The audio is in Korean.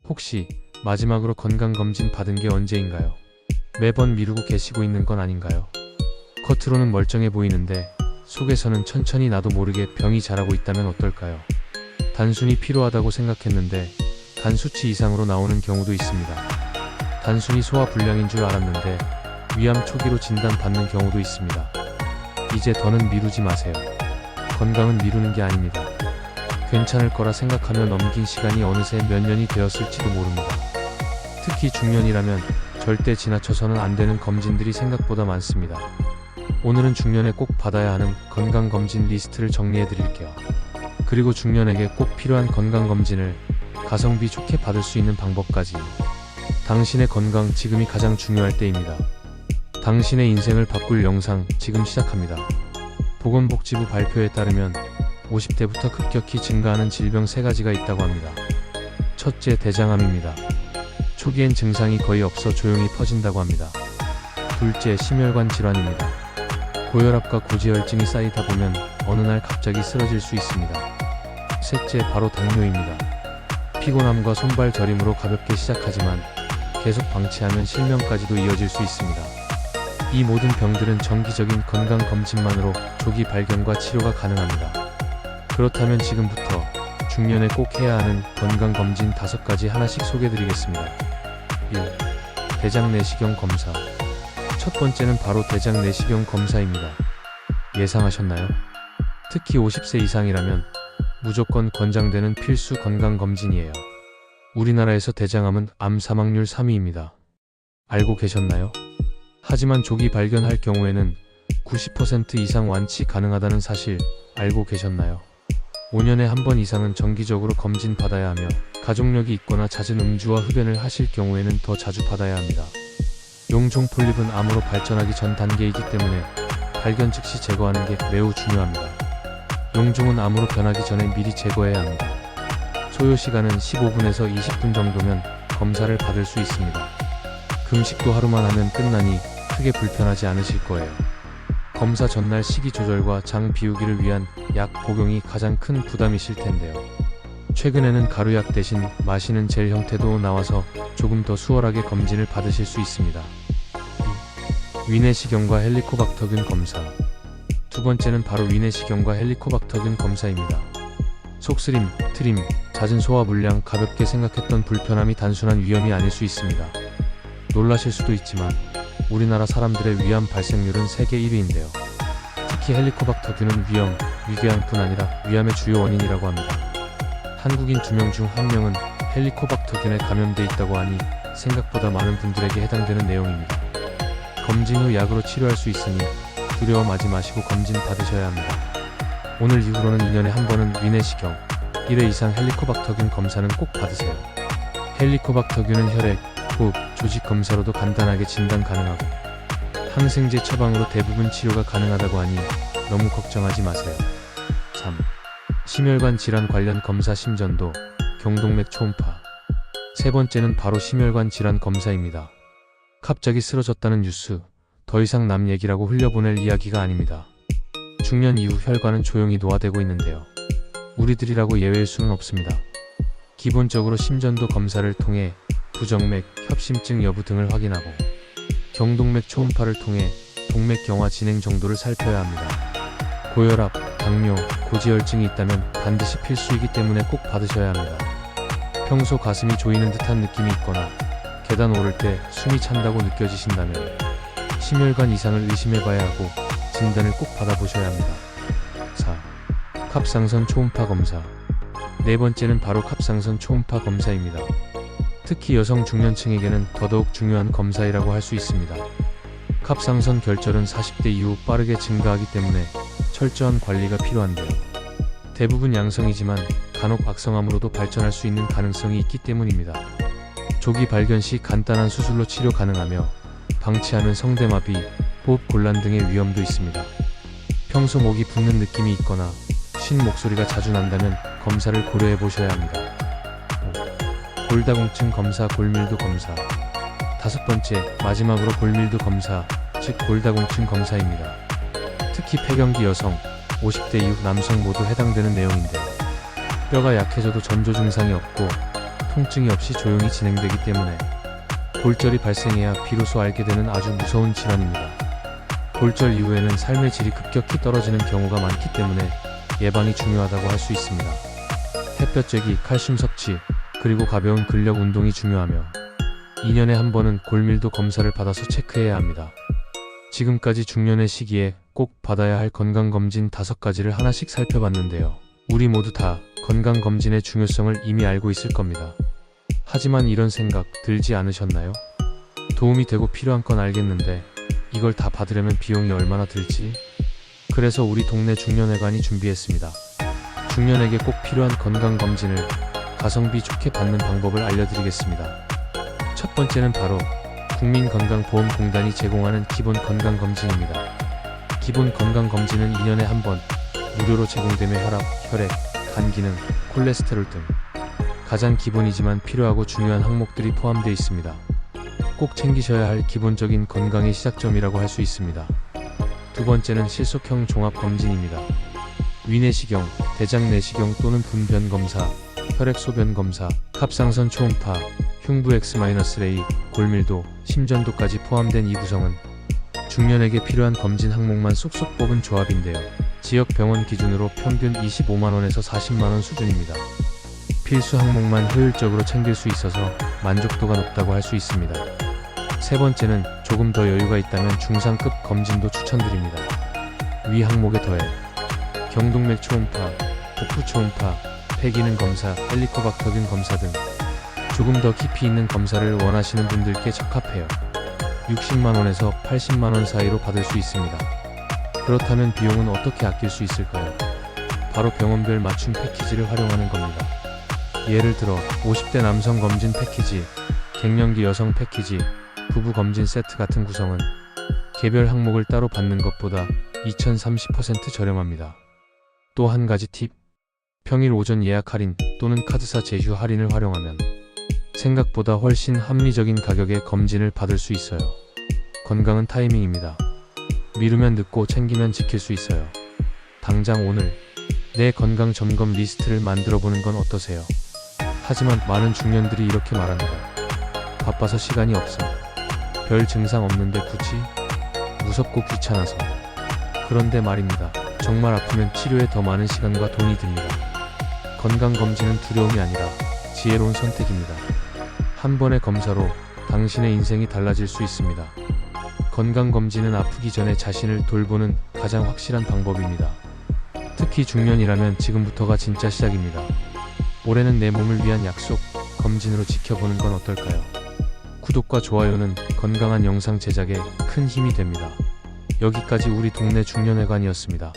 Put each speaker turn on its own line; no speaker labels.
혹시 마지막으로 건강검진 받은 게 언제인가요? 매번 미루고 계시고 있는 건 아닌가요? 겉으로는 멀쩡해 보이는데 속에서는 천천히 나도 모르게 병이 자라고 있다면 어떨까요? 단순히 피로하다고 생각했는데 간 수치 이상으로 나오는 경우도 있습니다. 단순히 소화불량인 줄 알았는데 위암 초기로 진단받는 경우도 있습니다. 이제 더는 미루지 마세요. 건강은 미루는 게 아닙니다. 괜찮을 거라 생각하며 넘긴 시간이 어느새 몇 년이 되었을지도 모릅니다. 특히 중년이라면 절대 지나쳐서는 안 되는 검진들이 생각보다 많습니다. 오늘은 중년에 꼭 받아야 하는 건강검진 리스트를 정리해 드릴게요. 그리고 중년에게 꼭 필요한 건강검진을 가성비 좋게 받을 수 있는 방법까지. 당신의 건강 지금이 가장 중요할 때입니다. 당신의 인생을 바꿀 영상 지금 시작합니다. 보건복지부 발표에 따르면 50대부터 급격히 증가하는 질병 3가지가 있다고 합니다. 첫째, 대장암입니다. 초기엔 증상이 거의 없어 조용히 퍼진다고 합니다. 둘째, 심혈관 질환입니다. 고혈압과 고지혈증이 쌓이다 보면 어느 날 갑자기 쓰러질 수 있습니다. 셋째, 바로 당뇨입니다. 피곤함과 손발 저림으로 가볍게 시작하지만 계속 방치하면 실명까지도 이어질 수 있습니다. 이 모든 병들은 정기적인 건강검진만으로 조기 발견과 치료가 가능합니다. 그렇다면 지금부터 중년에 꼭 해야 하는 건강검진 5가지 하나씩 소개드리겠습니다. 1. 대장 내시경 검사. 첫 번째는 바로 대장 내시경 검사입니다. 예상하셨나요? 특히 50세 이상이라면 무조건 권장되는 필수 건강검진이에요. 우리나라에서 대장암은 암 사망률 3위입니다. 알고 계셨나요? 하지만 조기 발견할 경우에는 90% 이상 완치 가능하다는 사실 알고 계셨나요? 5년에 한 번 이상은 정기적으로 검진 받아야 하며 가족력이 있거나 잦은 음주와 흡연을 하실 경우에는 더 자주 받아야 합니다. 용종 폴립은 암으로 발전하기 전 단계이기 때문에 발견 즉시 제거하는 게 매우 중요합니다. 용종은 암으로 변하기 전에 미리 제거해야 합니다. 소요 시간은 15분에서 20분 정도면 검사를 받을 수 있습니다. 금식도 하루만 하면 끝나니 크게 불편하지 않으실 거예요. 검사 전날 식이 조절과 장 비우기를 위한 약 복용이 가장 큰 부담이실 텐데요. 최근에는 가루약 대신 마시는 젤 형태도 나와서 조금 더 수월하게 검진을 받으실 수 있습니다. 2. 위내시경과 헬리코박터균 검사. 두 번째는 바로 위내시경과 헬리코박터균 검사입니다. 속쓰림, 트림, 잦은 소화불량, 가볍게 생각했던 불편함이 단순한 위염이 아닐 수 있습니다. 놀라실 수도 있지만 우리나라 사람들의 위암 발생률은 세계 1위인데요. 특히 헬리코박터균은 위염, 위궤양뿐 아니라 위암의 주요 원인이라고 합니다. 한국인 2명 중 1명은 헬리코박터균에 감염돼 있다고 하니 생각보다 많은 분들에게 해당되는 내용입니다. 검진 후 약으로 치료할 수 있으니 두려워하지 마시고 검진 받으셔야 합니다. 오늘 이후로는 2년에 한 번은 위내시경, 1회 이상 헬리코박터균 검사는 꼭 받으세요. 헬리코박터균은 혈액, 호흡, 조직 검사로도 간단하게 진단 가능하고 항생제 처방으로 대부분 치료가 가능하다고 하니 너무 걱정하지 마세요. 3. 심혈관 질환 관련 검사 심전도, 경동맥 초음파. 세 번째는 바로 심혈관 질환 검사입니다. 갑자기 쓰러졌다는 뉴스, 더 이상 남 얘기라고 흘려보낼 이야기가 아닙니다. 중년 이후 혈관은 조용히 노화되고 있는데요. 우리들이라고 예외일 수는 없습니다. 기본적으로 심전도 검사를 통해 부정맥, 협심증 여부 등을 확인하고 경동맥 초음파를 통해 동맥경화 진행 정도를 살펴야 합니다. 고혈압, 당뇨, 고지혈증이 있다면 반드시 필수이기 때문에 꼭 받으셔야 합니다. 평소 가슴이 조이는 듯한 느낌이 있거나 계단 오를 때 숨이 찬다고 느껴지신다면 심혈관 이상을 의심해봐야 하고 진단을 꼭 받아보셔야 합니다. 4. 갑상선 초음파 검사. 네 번째는 바로 갑상선 초음파 검사입니다. 특히 여성 중년층에게는 더더욱 중요한 검사이라고 할 수 있습니다. 갑상선 결절은 40대 이후 빠르게 증가하기 때문에 철저한 관리가 필요한데요. 대부분 양성이지만 간혹 악성암으로도 발전할 수 있는 가능성이 있기 때문입니다. 조기 발견 시 간단한 수술로 치료 가능하며 방치하면 성대마비, 호흡곤란 등의 위험도 있습니다. 평소 목이 붓는 느낌이 있거나 쉰 목소리가 자주 난다면 검사를 고려해 보셔야 합니다. 5. 골다공증 검사, 골밀도 검사. 다섯 번째, 마지막으로 골밀도 검사, 즉 골다공증 검사입니다. 특히 폐경기 여성, 50대 이후 남성 모두 해당되는 내용인데요. 뼈가 약해져도 전조 증상이 없고 통증이 없이 조용히 진행되기 때문에 골절이 발생해야 비로소 알게 되는 아주 무서운 질환입니다. 골절 이후에는 삶의 질이 급격히 떨어지는 경우가 많기 때문에 예방이 중요하다고 할 수 있습니다. 햇볕 쬐기, 칼슘 섭취, 그리고 가벼운 근력 운동이 중요하며 2년에 한 번은 골밀도 검사를 받아서 체크해야 합니다. 지금까지 중년의 시기에 꼭 받아야 할 건강검진 5가지를 하나씩 살펴봤는데요. 우리 모두 다 건강검진의 중요성을 이미 알고 있을 겁니다. 하지만 이런 생각 들지 않으셨나요? 도움이 되고 필요한 건 알겠는데 이걸 다 받으려면 비용이 얼마나 들지? 그래서 우리 동네 중년회관이 준비했습니다. 중년에게 꼭 필요한 건강검진을 가성비 좋게 받는 방법을 알려드리겠습니다. 첫 번째는 바로 국민건강보험공단이 제공하는 기본 건강검진입니다. 기본 건강검진은 2년에 한 번 무료로 제공되며 혈압, 혈액, 간 기능, 콜레스테롤 등 가장 기본이지만 필요하고 중요한 항목들이 포함되어 있습니다. 꼭 챙기셔야 할 기본적인 건강의 시작점이라고 할 수 있습니다. 두 번째는 실속형 종합검진입니다. 위내시경, 대장내시경 또는 분변검사, 혈액소변검사, 갑상선 초음파, 흉부 X-레이, 골밀도, 심전도까지 포함된 이 구성은 중년에게 필요한 검진 항목만 쏙쏙 뽑은 조합인데요. 지역 병원 기준으로 평균 25만원에서 40만원 수준입니다. 필수 항목만 효율적으로 챙길 수 있어서 만족도가 높다고 할 수 있습니다. 세 번째는 조금 더 여유가 있다면 중상급 검진도 추천드립니다. 위 항목에 더해 경동맥 초음파, 복부 초음파, 폐기능 검사, 헬리코박터균 검사 등 조금 더 깊이 있는 검사를 원하시는 분들께 적합해요. 60만원에서 80만원 사이로 받을 수 있습니다. 그렇다면 비용은 어떻게 아낄 수 있을까요? 바로 병원별 맞춤 패키지를 활용하는 겁니다. 예를 들어 50대 남성 검진 패키지, 갱년기 여성 패키지, 부부 검진 세트 같은 구성은 개별 항목을 따로 받는 것보다 2030% 저렴합니다. 또 한 가지 팁, 평일 오전 예약 할인 또는 카드사 제휴 할인을 활용하면 생각보다 훨씬 합리적인 가격에 검진을 받을 수 있어요. 건강은 타이밍입니다. 미루면 늦고 챙기면 지킬 수 있어요. 당장 오늘 내 건강 점검 리스트를 만들어 보는 건 어떠세요? 하지만 많은 중년들이 이렇게 말합니다. 바빠서 시간이 없어. 별 증상 없는데 굳이? 무섭고 귀찮아서. 그런데 말입니다. 정말 아프면 치료에 더 많은 시간과 돈이 듭니다. 건강검진은 두려움이 아니라 지혜로운 선택입니다. 한 번의 검사로 당신의 인생이 달라질 수 있습니다. 건강검진은 아프기 전에 자신을 돌보는 가장 확실한 방법입니다. 특히 중년이라면 지금부터가 진짜 시작입니다. 올해는 내 몸을 위한 약속, 검진으로 지켜보는 건 어떨까요? 구독과 좋아요는 건강한 영상 제작에 큰 힘이 됩니다. 여기까지 우리 동네 중년회관이었습니다.